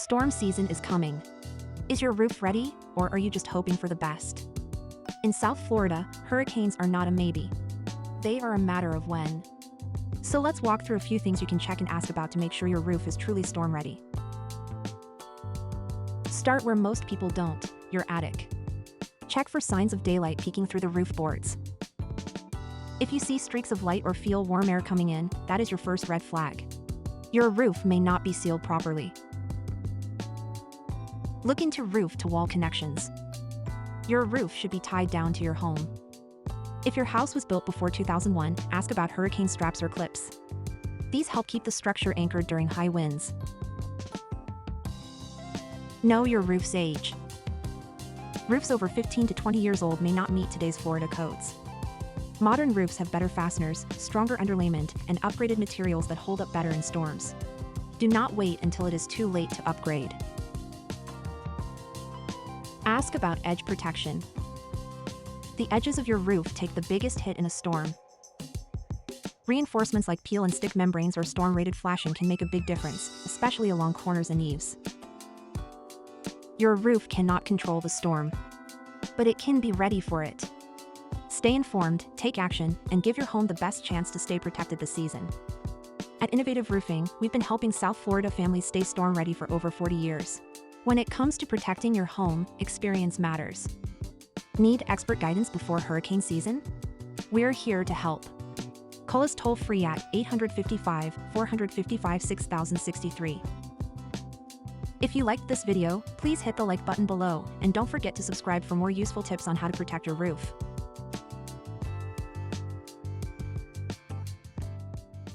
Storm season is coming. Is your roof ready, or are you just hoping for the best? In South Florida, hurricanes are not a maybe. They are a matter of when. So let's walk through a few things you can check and ask about to make sure your roof is truly storm ready. Start where most people don't, your attic. Check for signs of daylight peeking through the roof boards. If you see streaks of light or feel warm air coming in, that is your first red flag. Your roof may not be sealed properly. Look into roof-to-wall connections. Your roof should be tied down to your home. If your house was built before 2001, ask about hurricane straps or clips. These help keep the structure anchored during high winds. Know your roof's age. Roofs over 15 to 20 years old may not meet today's Florida codes. Modern roofs have better fasteners, stronger underlayment, and upgraded materials that hold up better in storms. Do not wait until it is too late to upgrade. Ask about edge protection. The edges of your roof take the biggest hit in a storm. Reinforcements like peel and stick membranes or storm-rated flashing can make a big difference, especially along corners and eaves. Your roof cannot control the storm, but it can be ready for it. Stay informed, take action, and give your home the best chance to stay protected this season. At Innovative Roofing, we've been helping South Florida families stay storm ready for over 40 years. When it comes to protecting your home, experience matters. Need expert guidance before hurricane season? We're here to help. Call us toll-free at 855-455-6063. If you liked this video, please hit the like button below, and don't forget to subscribe for more useful tips on how to protect your roof.